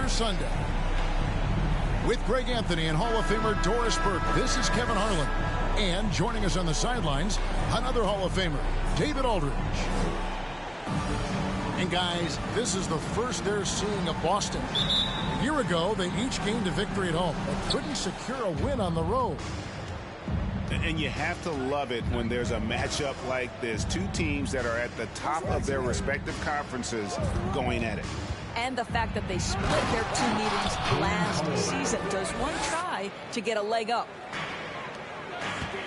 your Sunday. With Greg Anthony and Hall of Famer Doris Burke, this is Kevin Harlan. And joining us on the sidelines, another Hall of Famer, David Aldridge. And guys, this is the first they're seeing of Boston. A year ago, they each gained a victory at home, but couldn't secure a win on the road. And you have to love it when there's a matchup like this. Two teams that are at the top of their respective conferences going at it. And the fact that they split their two meetings last season. Does one try to get a leg up?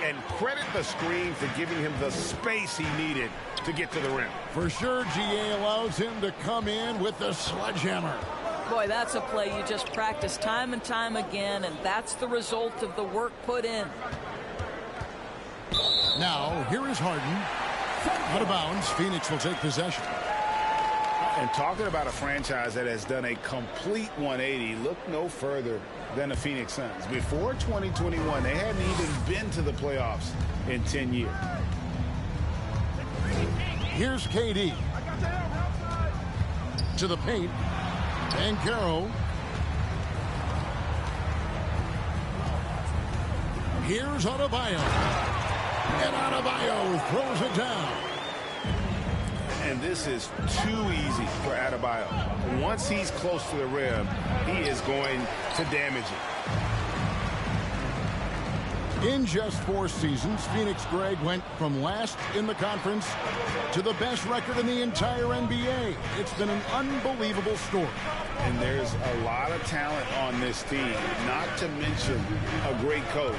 And credit the screen for giving him the space he needed to get to the rim. For sure, GA allows him to come in with the sledgehammer. Boy, that's a play you just practice time and time again, and that's the result of the work put in. Now, here is Harden. Out of bounds, Phoenix will take possession. And talking about a franchise that has done a complete 180, look no further than the Phoenix Suns. Before 2021, they hadn't even been to the playoffs in 10 years. Here's KD. To the paint. Banchero. Here's Adebayo. And Adebayo throws it down. And this is too easy for Adebayo. Once he's close to the rim, he is going to damage it. In just 4 seasons, Phoenix, Greg, went from last in the conference to the best record in the entire NBA. It's been an unbelievable story. And there's a lot of talent on this team, not to mention a great coach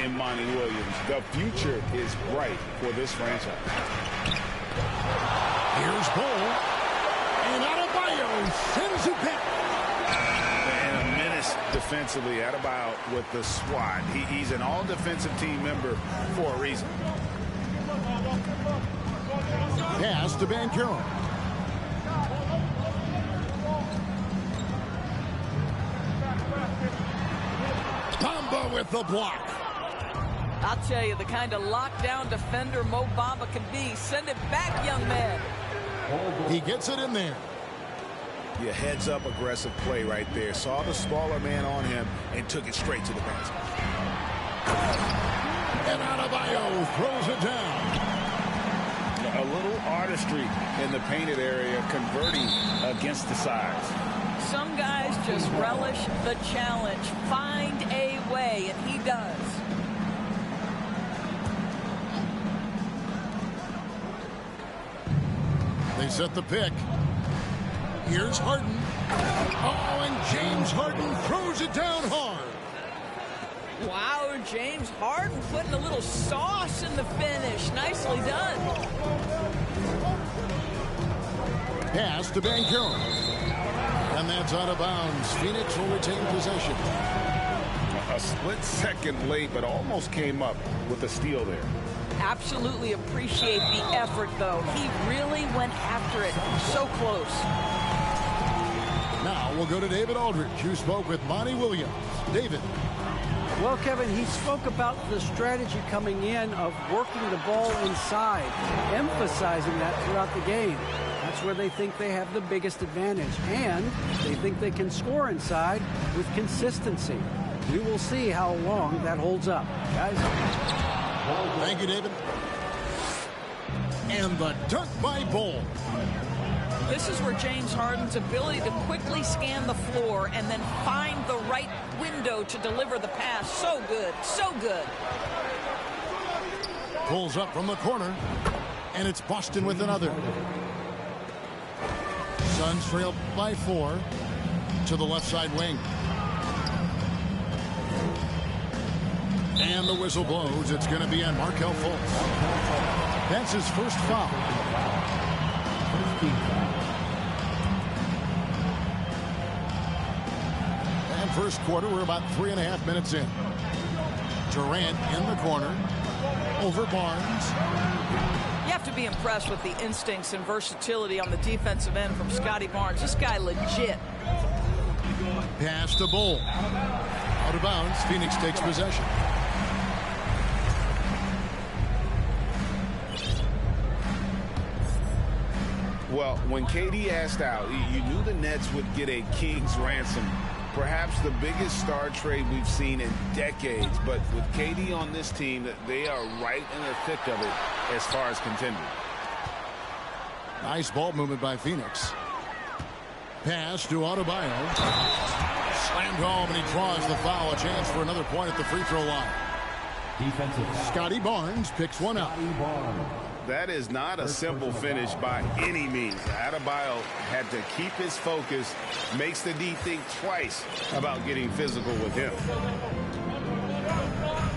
in Monty Williams. The future is bright for this franchise. Here's Bull. And Adebayo sends it back. And a menace defensively. Adebayo with the swat. He's an all-defensive team member for a reason. Pass to Banchero. Bamba with the block. I'll tell you, the kind of lockdown defender Mo Bamba can be. Send it back, young man. He gets it in there. Yeah, heads-up aggressive play right there. Saw the smaller man on him and took it straight to the basket. And Adebayo throws it down. A little artistry in the painted area, converting against the size. Some guys just relish the challenge. Find a way, and he does. They set the pick. Here's Harden. Oh, and James Harden throws it down hard. Wow, James Harden putting a little sauce in the finish. Nicely done. Pass to Banchero. And that's out of bounds. Phoenix will retain possession. A split second late, but almost came up with a steal there. Absolutely appreciate the effort, though. He really went after it. So close. Now we'll go to David Aldridge, who spoke with Monty Williams. David. Well, Kevin, he spoke about the strategy coming in of working the ball inside, emphasizing that throughout the game. That's where they think they have the biggest advantage, and they think they can score inside with consistency. We will see how long that holds up. Guys. Thank you, David. And the dunk by Bull. This is where James Harden's ability to quickly scan the floor and then find the right window to deliver the pass. So good, so good. Pulls up from the corner, and it's Boston with another. Suns trail by 4 to the left side wing. And the whistle blows. It's going to be on Markelle Fultz. That's his first foul. And first quarter, we're about 3.5 minutes in. Durant in the corner. Over Barnes. You have to be impressed with the instincts and versatility on the defensive end from Scotty Barnes. This guy legit. Pass to Bull. Out of bounds. Phoenix takes possession. Well, when KD asked out, you knew the Nets would get a king's ransom. Perhaps the biggest star trade we've seen in decades. But with KD on this team, they are right in the thick of it as far as contending. Nice ball movement by Phoenix. Pass to Adebayo. Slammed home, and he draws the foul. A chance for another point at the free throw line. Defensive. Scotty Barnes picks one up. That is not a simple finish by any means. Adebayo had to keep his focus, makes the D think twice about getting physical with him.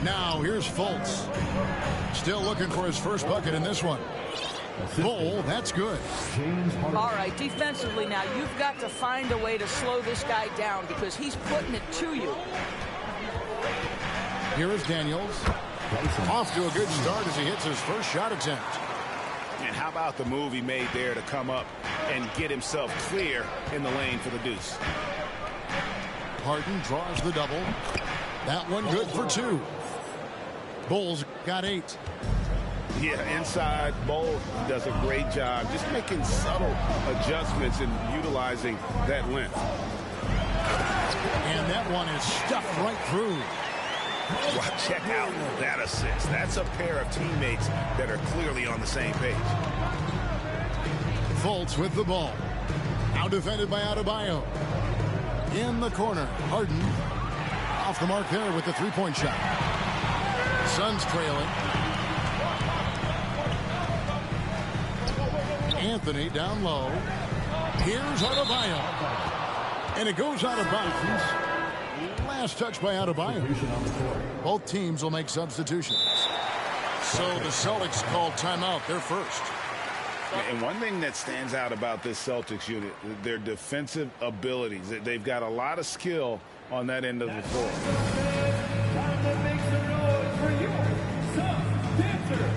Now here's Fultz. Still looking for his first bucket in this one. Bull, that's good. All right, defensively now, you've got to find a way to slow this guy down because he's putting it to you. Here is Daniels. Off to a good start as he hits his first shot attempt. And how about the move he made there to come up and get himself clear in the lane for the deuce. Harden draws the double. That one good for two. Bulls got 8. Yeah, inside, Bull does a great job just making subtle adjustments and utilizing that length. And that one is stuffed right through. Well, check out that assist. That's a pair of teammates that are clearly on the same page. Fultz with the ball. Now defended by Adebayo. In the corner, Harden. Off the mark there with the three-point shot. Suns trailing. Anthony down low. Here's Adebayo. And it goes out of bounds. Last touch by Adebayo. Both teams will make substitutions. So the Celtics called timeout. They're first. And one thing that stands out about this Celtics unit, their defensive abilities. They've got a lot of skill on that end of the floor. Time to make some noise for your Suns Dancer.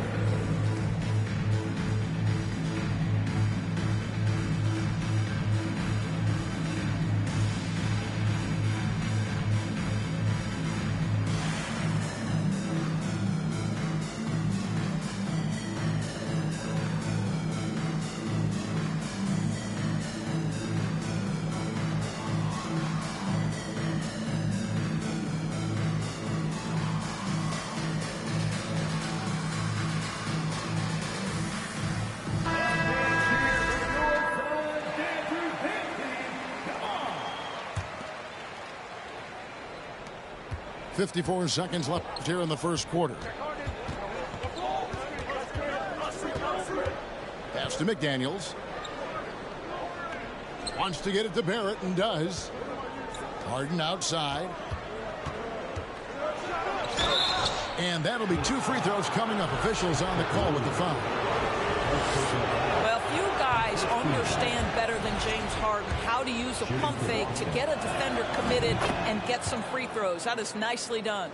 .54 seconds left here in the first quarter. Pass to McDaniels. Wants to get it to Barrett and does. Harden outside. And that'll be 2 free throws coming up. Officials on the call with the foul. Well, few guys understand better than James Harden how to use a pump fake to get a defender committed and get some free throws. That is nicely done.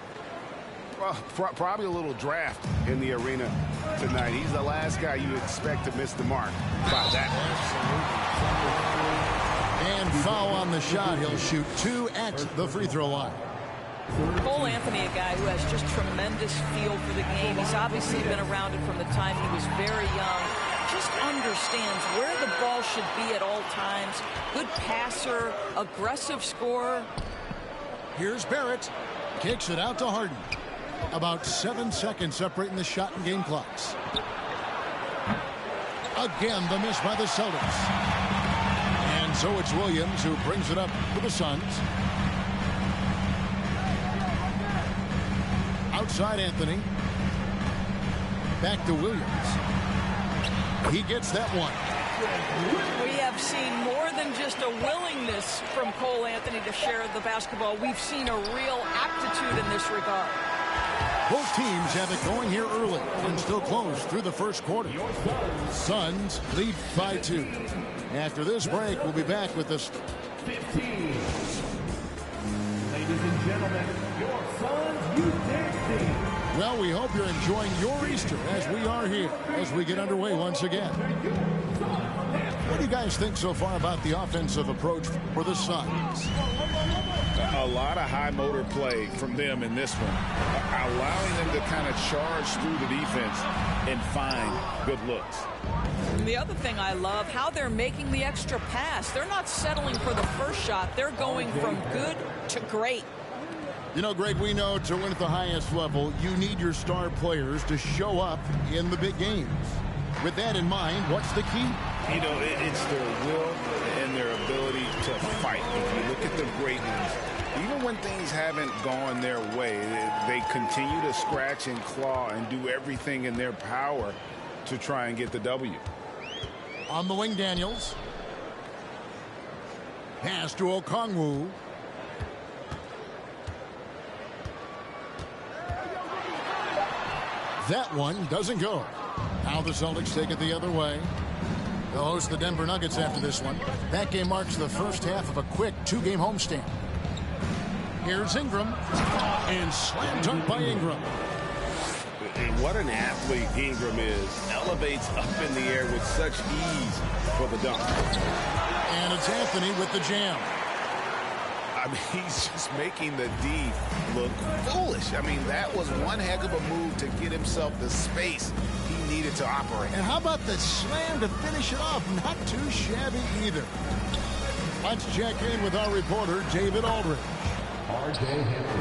Well, probably a little draft in the arena tonight. He's the last guy you expect to miss the mark by that. And foul on the shot. He'll shoot 2 at the free throw line. Cole Anthony, a guy who has just tremendous feel for the game. He's obviously been around it from the time he was very young. Just understands where the ball should be at all times. Good passer, aggressive scorer. Here's Barrett. Kicks it out to Harden. About 7 seconds separating the shot and game clocks. Again, the miss by the Celtics. And so it's Williams who brings it up for the Suns. Outside Anthony. Back to Williams. He gets that one. We have seen more than just a willingness from Cole Anthony to share the basketball. We've seen a real aptitude in this regard. Both teams have it going here early and still close through the first quarter. Suns lead by 2. After this break, we'll be back with this. 15. Ladies and gentlemen, your Suns Youth Dance Team. Well, we hope you're enjoying your Easter as we are here as we get underway once again. What do you guys think so far about the offensive approach for the Suns? A lot of high motor play from them in this one, allowing them to kind of charge through the defense and find good looks. And the other thing I love, how they're making the extra pass. They're not settling for the first shot. They're going from good to great. You know, Greg, we know to win at the highest level, you need your star players to show up in the big games. With that in mind, what's the key? You know, it's their will and their ability to fight. If you look at the great ones, even when things haven't gone their way, they continue to scratch and claw and do everything in their power to try and get the W. On the wing, Daniels. Pass to Okongwu. That one doesn't go. Now the Celtics take it the other way. They'll host the Denver Nuggets after this one. That game marks the first half of a quick two-game homestand. Here's Ingram. And slam dunk by Ingram. And what an athlete Ingram is. Elevates up in the air with such ease for the dunk. And it's Anthony with the jam. I mean, he's just making the D look foolish. I mean, that was one heck of a move to get himself the space he needed to operate. And how about the slam to finish it off? Not too shabby either. Let's check in with our reporter, David Aldridge.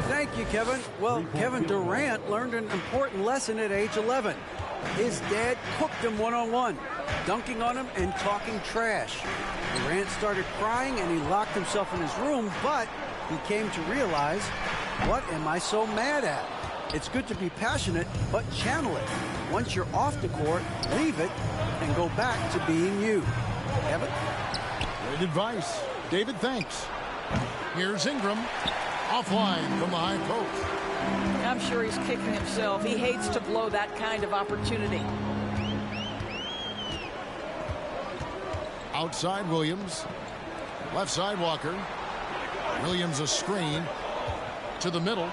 Thank you, Kevin. Well, Kevin Durant learned an important lesson at age 11. His dad cooked him one-on-one, dunking on him and talking trash. Durant started crying and he locked himself in his room, but he came to realize, what am I so mad at? It's good to be passionate, but channel it. Once you're off the court, leave it and go back to being you. Kevin? Great advice. David, thanks. Here's Ingram. Offline from the high post. I'm sure he's kicking himself. He hates to blow that kind of opportunity. Outside Williams. Left side Walker. Williams a screen. To the middle.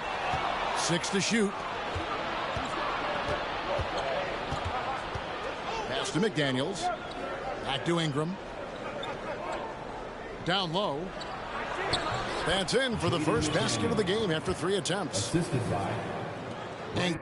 6 to shoot. Pass to McDaniels. Back to Ingram. Down low. That's in for the first basket of the game after 3 attempts. Assisted by And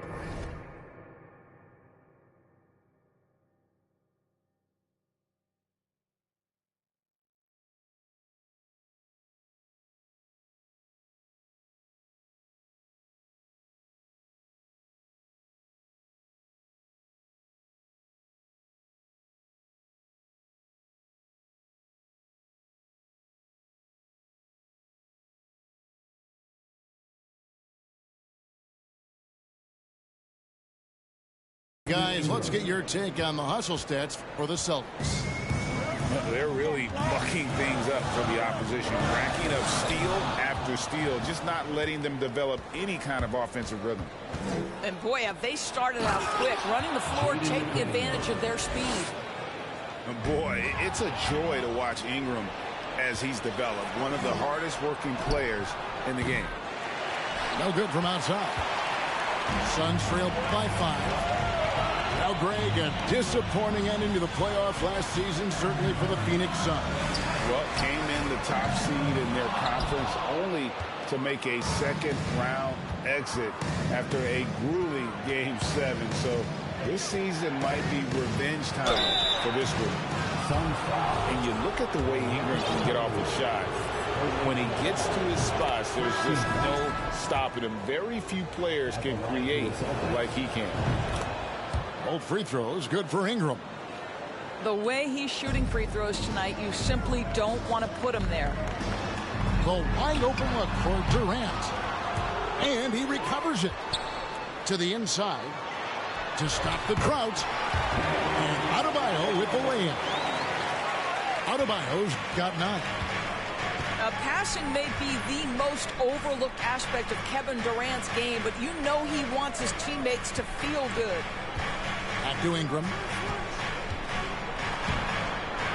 guys, let's get your take on the hustle stats for the Celtics. They're really mucking things up for the opposition, racking up steal after steal, just not letting them develop any kind of offensive rhythm. And boy, have they started out quick, running the floor, taking advantage of their speed. Boy, it's a joy to watch Ingram as he's developed, one of the hardest working players in the game. No good from outside. Suns trail by 5. Now, Greg, a disappointing ending to the playoffs last season, certainly for the Phoenix Suns. Well, came in the top seed in their conference only to make a second-round exit after a grueling Game 7. So this season might be revenge time for this group. And you look at the way Ingram can get off a shot. When he gets to his spots, there's just no stopping him. Very few players can create like he can. Both free throws good for Ingram. The way he's shooting free throws tonight, you simply don't want to put him there. The wide open look for Durant. And he recovers it. To the inside. To stop the drought. And Adebayo with the lay-in. Adebayo's got 9. Passing may be the most overlooked aspect of Kevin Durant's game, but you know he wants his teammates to feel good. Back to Ingram.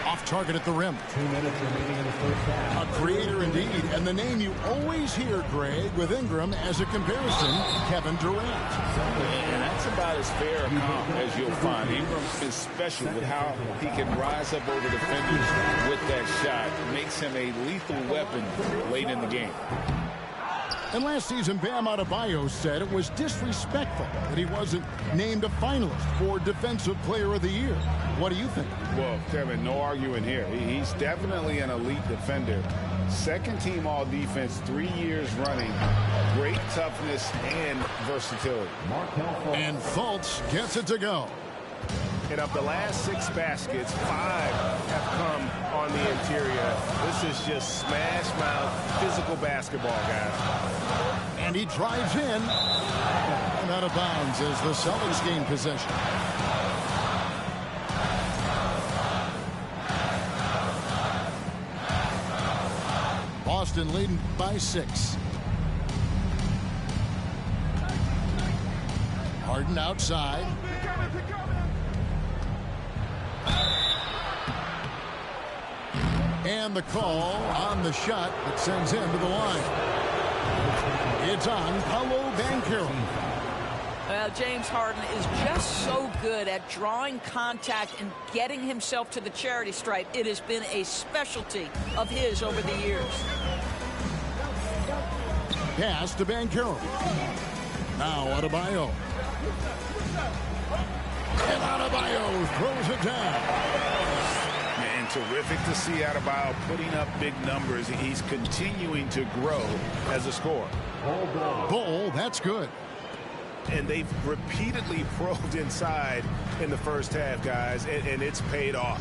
Off target at the rim. 2 minutes remaining in the first half. A creator indeed, and the name you always hear, Greg, with Ingram as a comparison, Kevin Durant. And that's about as fair a comp as you'll find. Ingram is special with how he can rise up over defenders with that shot. Makes him a lethal weapon late in the game. And last season, Bam Adebayo said it was disrespectful that he wasn't named a finalist for Defensive Player of the Year. What do you think? Well, Kevin, no arguing here. He's definitely an elite defender. Second-team all-defense 3 years running. Great toughness and versatility. And Fultz gets it to go. And of the last 6 baskets, 5 have come on the interior. This is just smash mouth physical basketball, guys. And he drives in. And out of bounds as the Celtics gain possession. Boston leading by 6. Harden outside. And the call on the shot that sends him to the line. It's on Paolo Banchero. James Harden is just so good at drawing contact and getting himself to the charity stripe. It has been a specialty of his over the years. Pass to Banchero. Now Adebayo. And Adebayo throws it down. And terrific to see Adebayo putting up big numbers. He's continuing to grow as a scorer. Bull, that's good. And they've repeatedly probed inside in the first half, guys, and it's paid off.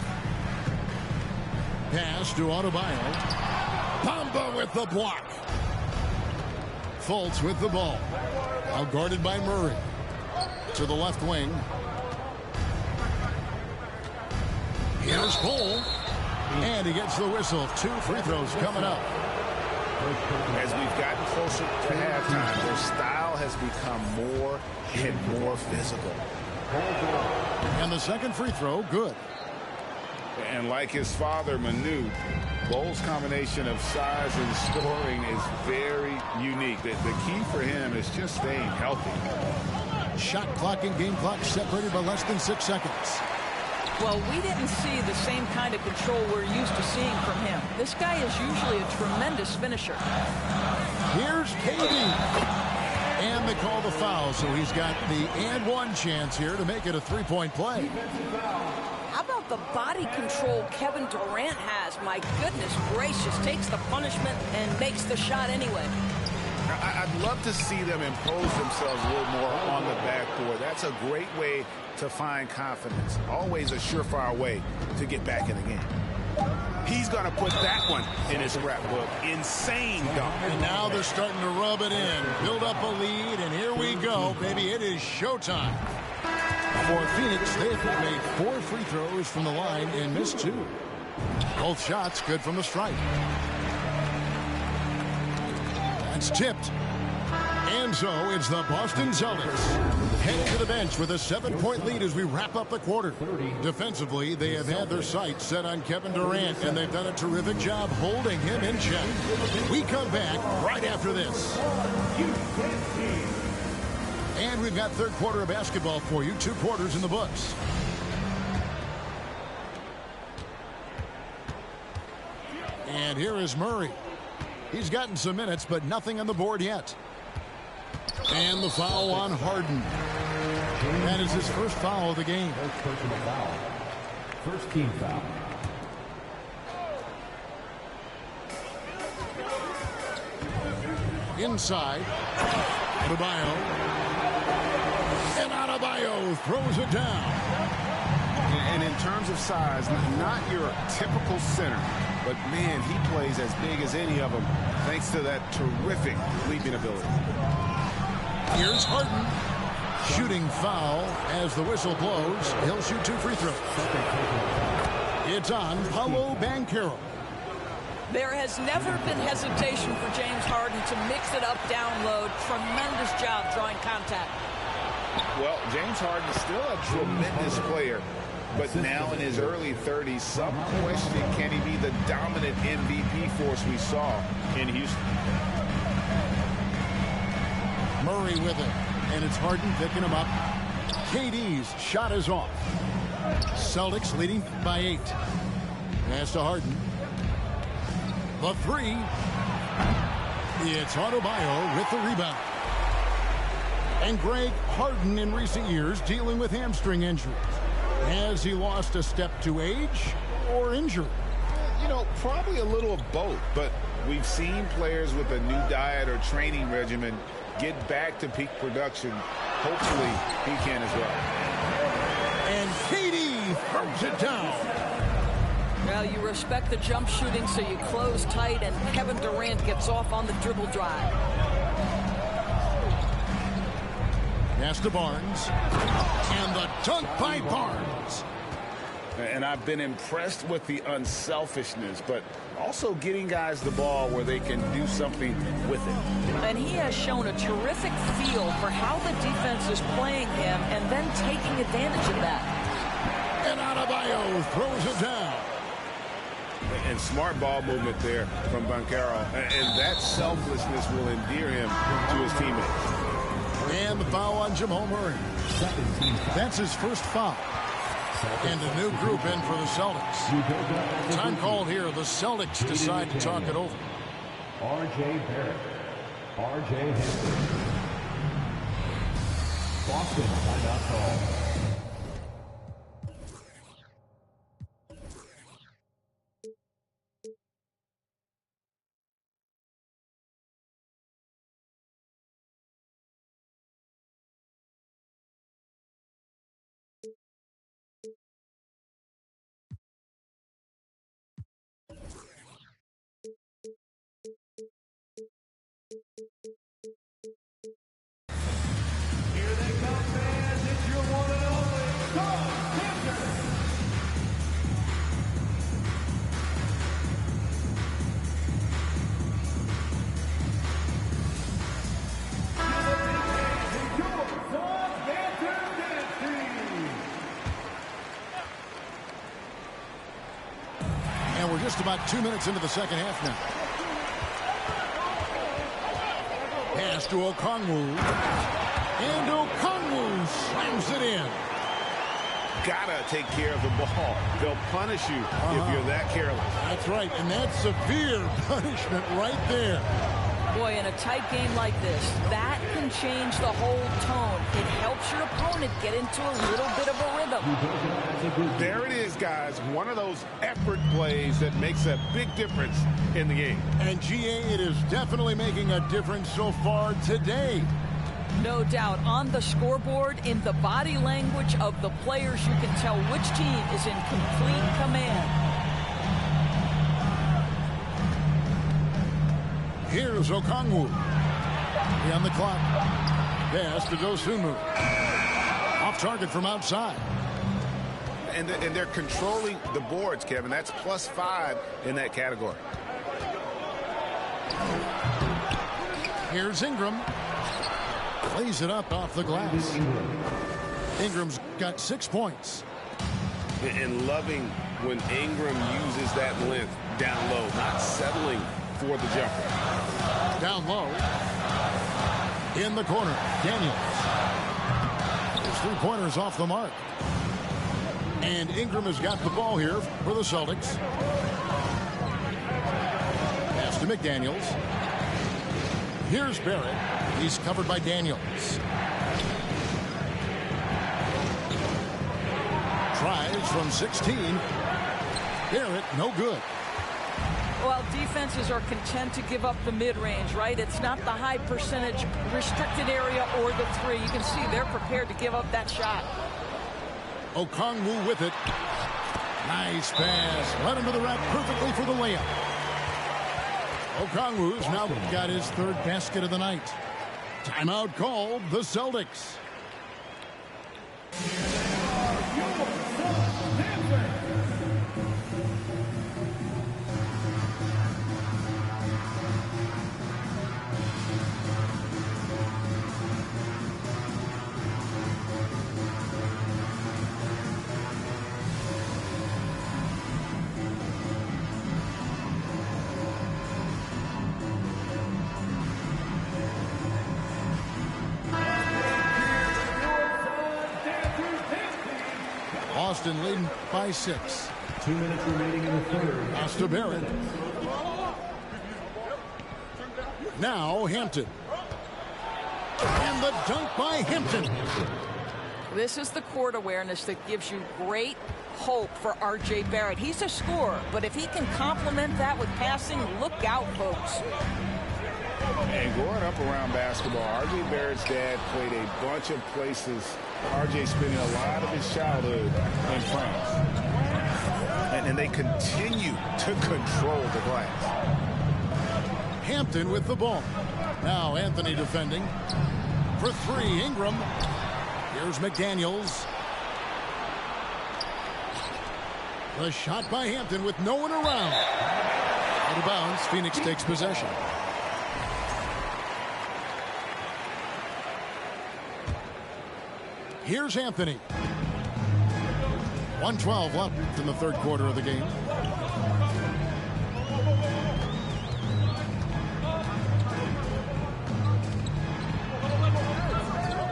Pass to Adebayo. Bamba with the block. Fultz with the ball. Now guarded by Murray. To the left wing. Here's Bull. And he gets the whistle. 2 free throws coming up. As we've gotten closer to halftime, their style has become more and more physical. And the second free throw, good. And like his father, Manu, Bull's combination of size and scoring is very unique. The key for him is just staying healthy. Shot clock and game clock separated by less than 6 seconds. Well, we didn't see the same kind of control we're used to seeing from him. This guy is usually a tremendous finisher. Here's KD. And they call the foul, so he's got the and one chance here to make it a 3-point play. How about the body control Kevin Durant has? My goodness gracious, takes the punishment and makes the shot anyway. I'd love to see them impose themselves a little more on the backboard. That's a great way to find confidence. Always a surefire way to get back in the game. He's going to put that one in his scrapbook. Insane dunk. And now they're starting to rub it in. Build up a lead, and here we go, baby. It is showtime. For Phoenix, they've made 4 free throws from the line and missed 2. Both shots good from the stripe. That's tipped. And so it's the Boston Celtics head to the bench with a 7-point lead as we wrap up the quarter. Defensively, they have had their sights set on Kevin Durant, and they've done a terrific job holding him in check. We come back right after this. And we've got third quarter of basketball for you. 2 quarters in the books. And here is Murray. He's gotten some minutes, but nothing on the board yet. And the foul on Harden. That is his first foul of the game. First personal foul. First team foul. Inside. Adebayo. And Adebayo throws it down. And in terms of size, not your typical center. But, man, he plays as big as any of them thanks to that terrific leaping ability. Here's Harden. Shooting foul as the whistle blows. He'll shoot 2 free throws. It's on Paolo Banchero. There has never been hesitation for James Harden to mix it up down low. Tremendous job drawing contact. Well, James Harden is still a tremendous player. But now in his early 30s, some question, can he be the dominant MVP force we saw in Houston? Murray with it. And it's Harden picking him up. KD's shot is off. Celtics leading by 8. Pass to Harden. The 3. It's Adebayo with the rebound. And Greg Harden in recent years dealing with hamstring injuries. Has he lost a step to age or injury? You know, probably a little of both, but we've seen players with a new diet or training regimen get back to peak production. Hopefully, he can as well. And KD throws it down. Well, you respect the jump shooting, so you close tight, and Kevin Durant gets off on the dribble drive. Pass to Barnes. And the dunk by Barnes. And I've been impressed with the unselfishness, but also getting guys the ball where they can do something with it. And he has shown a terrific feel for how the defense is playing him and then taking advantage of that. And Adebayo throws it down. And smart ball movement there from Banchero. And that selflessness will endear him to his teammates. And the foul on Jamal Murray. That's his first foul. And a new group in for the Celtics. Time called here. The Celtics decide to talk it over. R.J. Barrett. R.J. Hampton. Boston timeout call. Here they come, fans. It's your one and only Tom Hampton. And we're just about 2 minutes into the second half now. Pass to Okongwu. And Okongwu slams it in. Gotta take care of the ball. They'll punish you if you're that careless. That's right, and that's severe punishment right there. Boy, in a tight game like this, that can change the whole tone. It helps your opponent get into a little bit of a rhythm. There it is, guys. One of those effort plays that makes a big difference in the game. And GA, it is definitely making a difference so far today. No doubt. On the scoreboard, in the body language of the players, you can tell which team is in complete command. Here's Okongwu. On the clock. Pass to Dosunmu. Off target from outside. And they're controlling the boards, Kevin. That's +5 in that category. Here's Ingram. Plays it up off the glass. Ingram's got 6 points. And loving when Ingram uses that length down low, not settling for the jumper. Down low. In the corner. Daniels. His three-pointer's off the mark. And Ingram has got the ball here for the Celtics. Pass to McDaniels. Here's Barrett. He's covered by Daniels. Tries from 16. Barrett, no good. Well, defenses are content to give up the mid-range, right? It's not the high percentage restricted area or the three. You can see they're prepared to give up that shot. Okongwu with it. Nice pass. Right into the rack perfectly for the layup. Okongwu's now got his third basket of the night. Timeout called the Celtics. Boston leading by 6. 2 minutes remaining in the third. Pass to Barrett. Now Hampton. And the dunk by Hampton. This is the court awareness that gives you great hope for R.J. Barrett. He's a scorer, but if he can complement that with passing, look out, folks. And growing up around basketball, R.J. Barrett's dad played a bunch of places. R.J. spending a lot of his childhood in France. And they continue to control the glass. Hampton with the ball. Now Anthony defending. For three, Ingram. Here's McDaniels. The shot by Hampton with no one around. Out of bounds, Phoenix takes possession. Here's Anthony. 1:12 left in the third quarter of the game.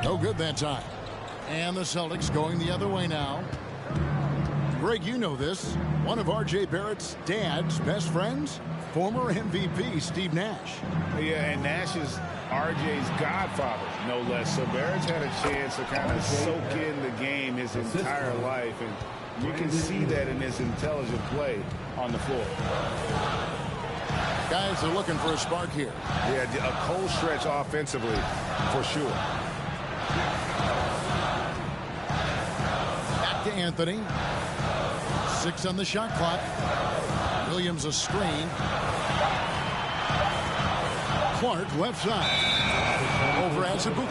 No good that time. And the Celtics going the other way now. Greg, you know this. One of R.J. Barrett's dad's best friends, former MVP Steve Nash. Yeah, and Nash is R.J.'s godfather, no less. So Barrett's had a chance to kind of soak in the game his entire life. And you can see that in his intelligent play on the floor. Guys are looking for a spark here. Yeah, a cold stretch offensively, for sure. Back to Anthony. 6 on the shot clock. Williams a screen. Clark left side. Over Azubuike.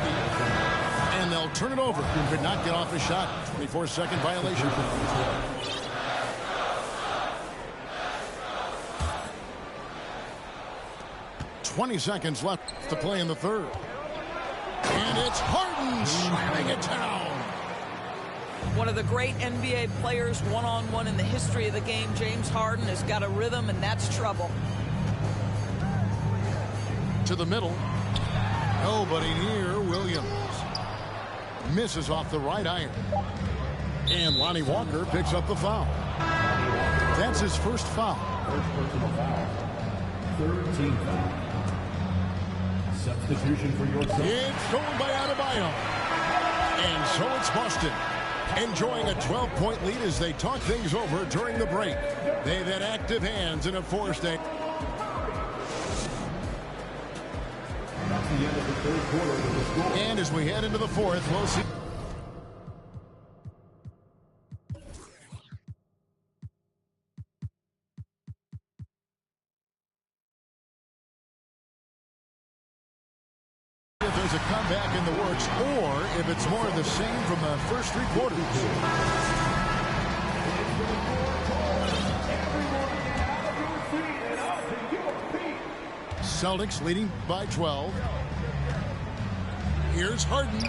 And they'll turn it over. Could not get off his shot. 24-second violation. 20 seconds left to play in the third. And it's Harden slamming it down. One of the great NBA players one-on-one in the history of the game, James Harden, has got a rhythm, and that's trouble. To the middle. Nobody near Williams. Misses off the right iron. And Lonnie Walker picks up the foul. That's his first foul. First personal foul. 13 foul. Substitution for your team. It's stolen by Adebayo. And so it's Boston, enjoying a 12-point lead as they talk things over during the break. They've had active hands in a forced eight. That's the end of the third quarter with the score. And as we head into the fourth, we'll see. If there's a comeback in the works, or if it's more of the same from the first three quarters. Celtics leading by 12. Here's Harden.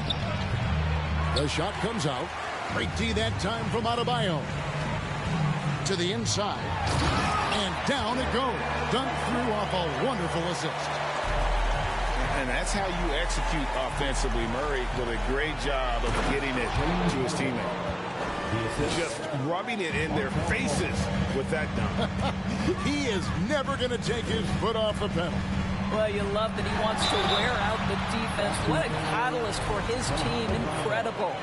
The shot comes out. Great D that time from Adebayo. To the inside. And down it goes. Dunked through off a wonderful assist. And that's how you execute offensively. Murray with a great job of getting it to his teammate. Just rubbing it in their faces with that dunk. He is never going to take his foot off the pedal. Well, you love that he wants to wear out the defense. What a catalyst for his team. Incredible.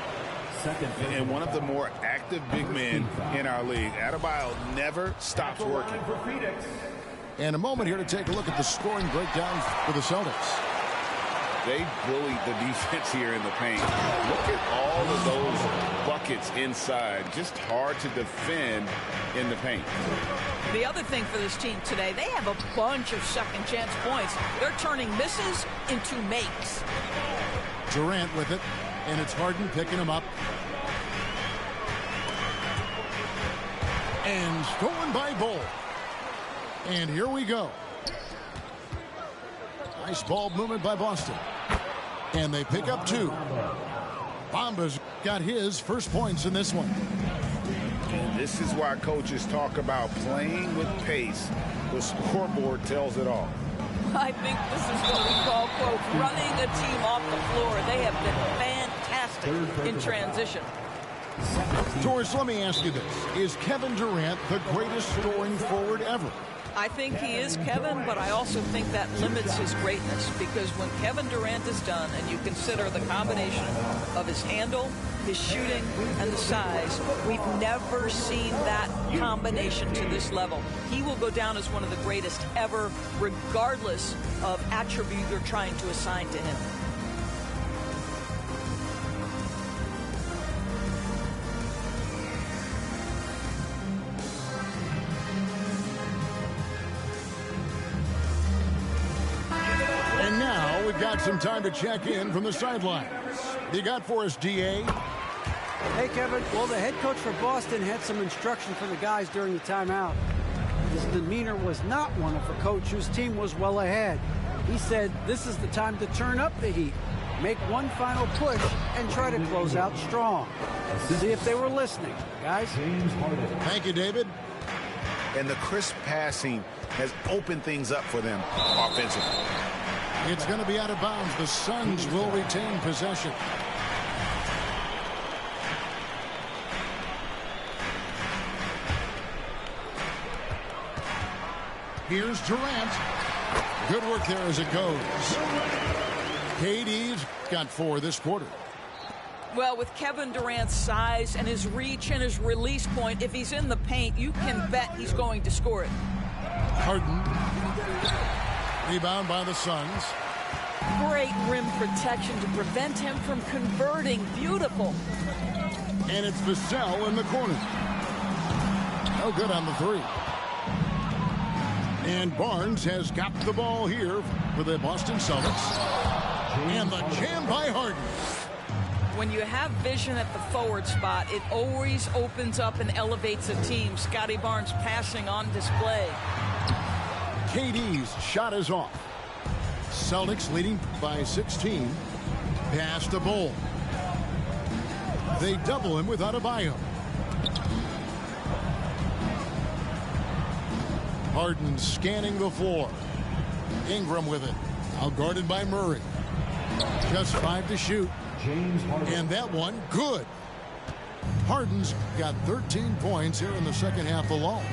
And one of the more active big men in our league. Adebayo never stops working. And a moment here to take a look at the scoring breakdown for the Celtics. They bullied the defense here in the paint. Look at all of those buckets inside. Just hard to defend in the paint. The other thing for this team today, they have a bunch of second chance points. They're turning misses into makes. Durant with it, and it's Harden picking him up. And stolen by Bol. And here we go. Nice ball movement by Boston. And they pick up 2. Bamba's got his first points in this one. And this is why coaches talk about playing with pace. The scoreboard tells it all. I think this is what we call, quote, running a team off the floor. They have been fantastic in transition. Torres, let me ask you this. Is Kevin Durant the greatest scoring forward ever? I think he is, Kevin, but I also think that limits his greatness, because when Kevin Durant is done and you consider the combination of his handle, his shooting, and the size, we've never seen that combination to this level. He will go down as one of the greatest ever, regardless of attribute you're trying to assign to him. And now we've got some time to check in from the sidelines. You got for us, DA? Hey, Kevin. Well, the head coach for Boston had some instruction for the guys during the timeout. His demeanor was not one of a coach whose team was well ahead. He said this is the time to turn up the heat, make one final push, and try to close out strong. See if they were listening, guys. Thank you, David. And the crisp passing has opened things up for them offensively. It's going to be out of bounds. The Suns will retain possession. Here's Durant. Good work there as it goes. KD's got 4 this quarter. Well, with Kevin Durant's size and his reach and his release point, if he's in the paint, you can bet he's going to score it. Harden. Rebound by the Suns. Great rim protection to prevent him from converting. Beautiful. And it's Vassell in the corner. No good on the 3. And Barnes has got the ball here for the Boston Celtics. And the jam by Harden. When you have vision at the forward spot, it always opens up and elevates a team. Scotty Barnes passing on display. KD's shot is off. Celtics leading by 16. Pass to Bol. They double him with Adebayo. Harden scanning the floor. Ingram with it. Outguarded by Murray. Just 5 to shoot. And that one, good. Harden's got 13 points here in the second half alone.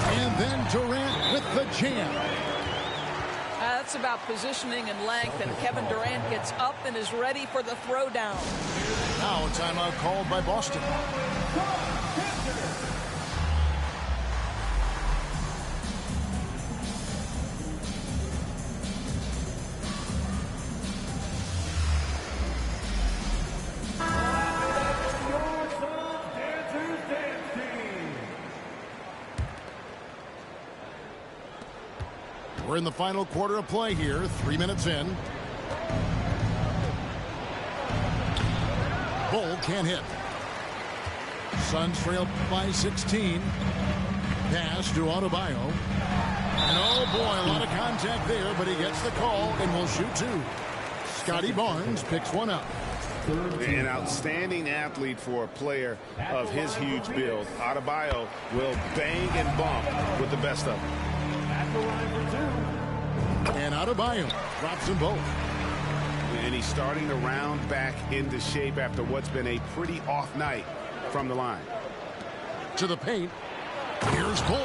And then Durant with the jam. That's about positioning and length, and Kevin Durant gets up and is ready for the throwdown. Now a timeout called by Boston. We're in the final quarter of play here, 3 minutes in. Bol can't hit. Suns trail by 16. Pass to Adebayo. And oh boy, a lot of contact there, but he gets the call and will shoot 2. Scotty Barnes picks one up. An outstanding athlete for a player of his huge build. Adebayo will bang and bump with the best of them. And Adebayo drops them both. And he's starting to round back into shape after what's been a pretty off night from the line. To the paint. Here's Bol.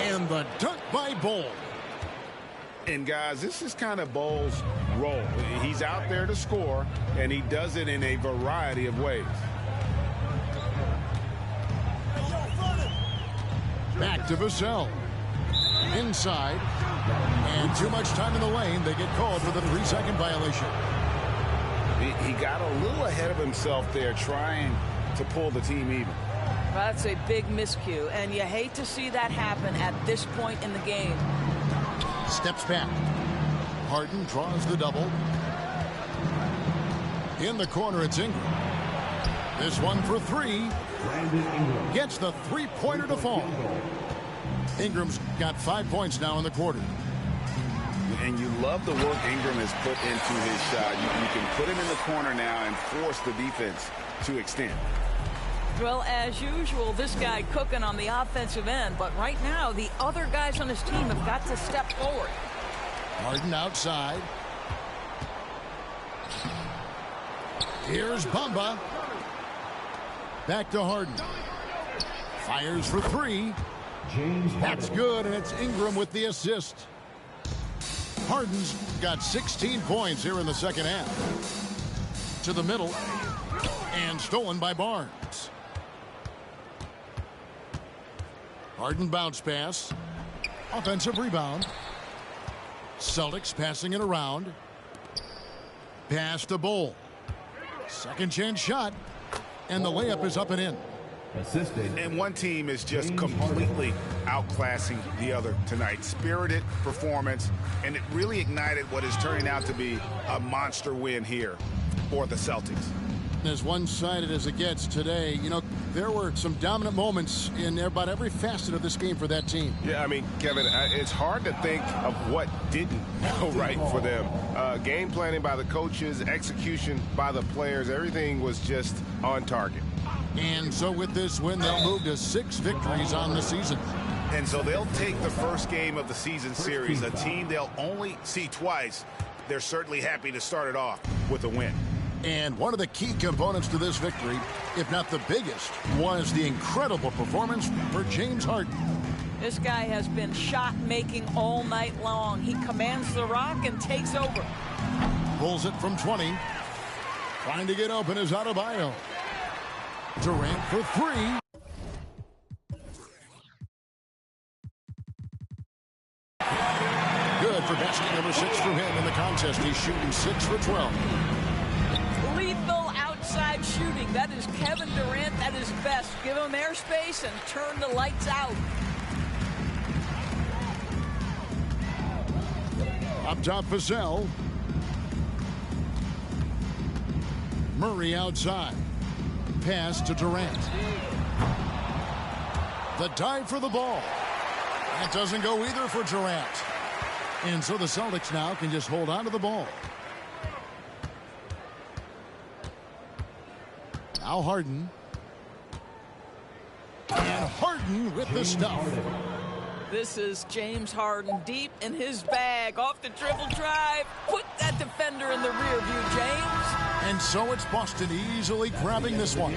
And the dunk by Bol. And guys, this is kind of Bol's role. He's out there to score, and he does it in a variety of ways. Back to Vassell. Inside. And too much time in the lane. They get called for the 3-second violation. He got a little ahead of himself there trying to pull the team even. That's a big miscue, and you hate to see that happen at this point in the game. Steps back. Harden draws the double. In the corner, it's Ingram. This one for 3. Gets the 3-pointer to fall. Ingram's got 5 points now in the quarter. And you love the work Ingram has put into his shot. You can put him in the corner now and force the defense to extend. Well, as usual, this guy cooking on the offensive end. But right now, the other guys on his team have got to step forward. Harden outside. Here's Bamba. Back to Harden. Fires for 3. That's good, and it's Ingram with the assist. Harden's got 16 points here in the second half. To the middle, and stolen by Barnes. Harden bounce pass. Offensive rebound. Celtics passing it around. Pass to Bol. Second chance shot. And the layup is up and in. And one team is just completely outclassing the other tonight. Spirited performance, and it really ignited what is turning out to be a monster win here for the Celtics. As one-sided as it gets today, you know, there were some dominant moments in about every facet of this game for that team. Yeah, I mean, Kevin, it's hard to think of what didn't go right for them. Game planning by the coaches, execution by the players, everything was just on target. And so with this win, they'll move to 6 victories on the season. And so they'll take the first game of the season series, a team they'll only see twice. They're certainly happy to start it off with a win. And one of the key components to this victory, if not the biggest, was the incredible performance for James Harden. This guy has been shot-making all night long. He commands the rock and takes over. Pulls it from 20. Trying to get open is Adebayo. Durant for 3. Good for basket number 6 for him in the contest. He's shooting 6 for 12. Lethal outside shooting. That is Kevin Durant at his best. Give him airspace and turn the lights out. Up top, Vassell. Murray outside. Pass to Durant. The dive for the ball. That doesn't go either for Durant. And so the Celtics now can just hold on to the ball. Now Harden. And Harden with the stuff. This is James Harden deep in his bag. Off the dribble drive. Put that defender in the rear view, James. And so it's Boston easily grabbing this one.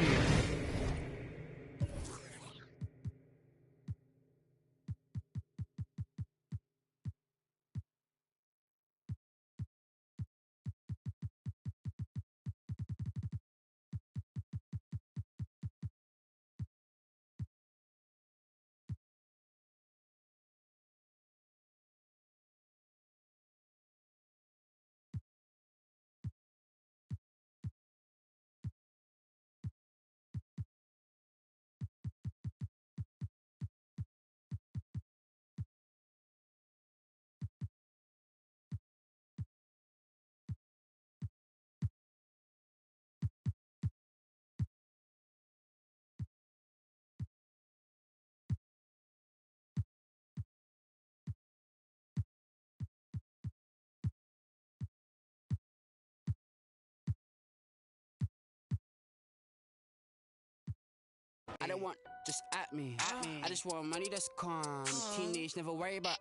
I don't want just at me. I just want money that's calm. Teenage, never worry about